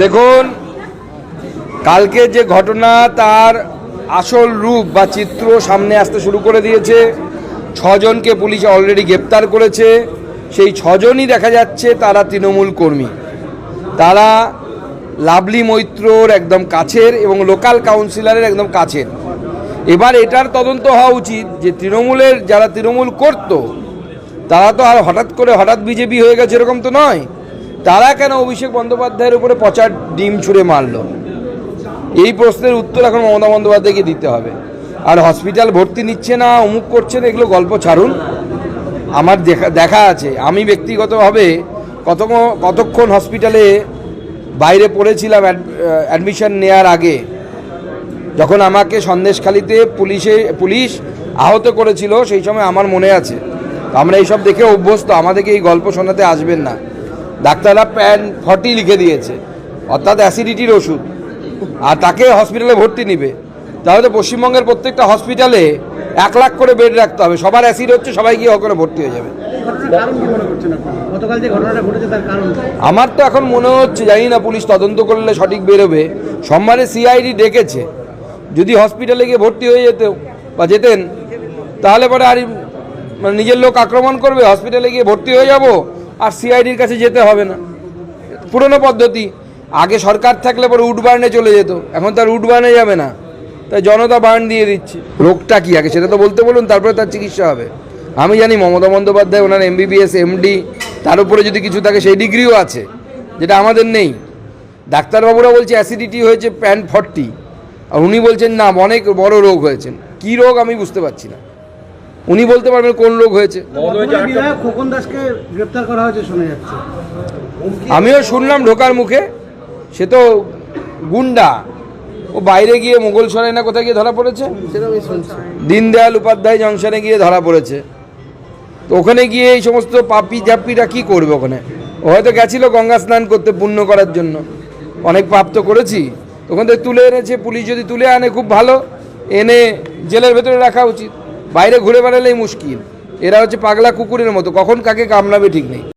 দেখুন, কালকে যে ঘটনা তার আসল রূপ বা চিত্র সামনে আসতে শুরু করে দিয়েছে। ছজনকে পুলিশ অলরেডি গ্রেপ্তার করেছে। সেই ছজনই দেখা যাচ্ছে তারা তৃণমূল কর্মী। তারা লাভলি মৈত্রর একদম কাছের এবং লোকাল কাউন্সিলরের একদম কাছের। এবার এটার তদন্ত হওয়া উচিত যে তৃণমূলের যারা তৃণমূল করত তারা তো আর হঠাৎ বিজেপি হয়ে গেছে এরকম তো নয়। তারা কেন অভিষেক বন্দ্যোপাধ্যায়ের উপরে পচার ডিম ছুঁড়ে মারল? এই প্রশ্নের উত্তর এখন মমতা বন্দ্যোপাধ্যায়কে দিতে হবে। আর হসপিটাল ভর্তি নিচ্ছে না, অমুক করছে না, এগুলো গল্প ছাড়ুন। আমার দেখা আছে, আমি ব্যক্তিগতভাবে কতক্ষণ হসপিটালে বাইরে পড়েছিলাম অ্যাডমিশন নেওয়ার আগে, যখন আমাকে সন্দেশখালিতে পুলিশ আহত করেছিল, সেই সময় আমার মনে আছে। আমরা এইসব দেখে অভ্যস্ত, আমাদেরকে এই গল্প শোনাতে আসবেন না। ডাক্তাররা PAN40 লিখে দিয়েছে, অর্থাৎ অ্যাসিডিটির ওষুধ, আর তাকে হসপিটালে ভর্তি নিবে। তাহলে তো পশ্চিমবঙ্গের প্রত্যেকটা হসপিটালে 1 লাখ করে বেড রাখতে হবে। সবার অ্যাসিড হচ্ছে, সবাই গিয়ে ওখানে ভর্তি হয়ে যাবে। আমার তো এখন মনে হচ্ছে, জানি না, পুলিশ তদন্ত করলে সঠিক বেরোবে। সোমবারে CID ডেকেছে। যদি হসপিটালে গিয়ে ভর্তি হয়ে যেতেন তাহলে পরে আর নিজের লোক আক্রমণ করবে, হসপিটালে গিয়ে ভর্তি হয়ে যাব আর CIDর কাছে যেতে হবে না। পুরনো পদ্ধতি। আগে সরকার থাকলে পরে উডবার্নে চলে যেত, এখন তার উডবার্নে যাবে না, তাই জনতা বার্ন দিয়ে দিচ্ছে। রোগটা কি আগে সেটা তো বলতে বলুন, তারপরে তার চিকিৎসা হবে। আমি জানি মমতা বন্দ্যোপাধ্যায় ওনার MBBS MD, তার উপরে যদি কিছু থাকে সেই ডিগ্রিও আছে, যেটা আমাদের নেই। ডাক্তারবাবুরা বলছে অ্যাসিডিটি হয়েছে PAN40, আর উনি বলছেন না, অনেক বড় রোগ হয়েছেন। কি রোগ আমি বুঝতে পারছি না। উনি বলতে পারবেন কোন রোগ হয়েছে। খোকন দাসকে গ্রেপ্তার করা হয়েছে শোনা যাচ্ছে। আমিও শুনলাম ঢোকার মুখে, সে তো গুন্ডা। ও বাইরে গিয়ে মোগলসরাই না কোথায় গিয়ে ধরা পড়েছে, দীনদয়াল উপাধ্যায় জংশনে গিয়ে ধরা পড়েছে। তো ওখানে গিয়ে এই সমস্ত পাপি জাপিরা কি করবে ওখানে? ও হয়তো গেছিল গঙ্গা স্নান করতে, পুণ্য করার জন্য। অনেক পাপ তো করেছি। ওখান থেকে তুলে এনেছে পুলিশ, যদি তুলে আনে খুব ভালো, এনে জেলের ভেতরে রাখা উচিত। বাইরে ঘুরে বেড়ালেই মুশকিল। এরা হচ্ছে পাগলা কুকুরের মতো, কখন কাকে কামড়াবে ঠিক নেই।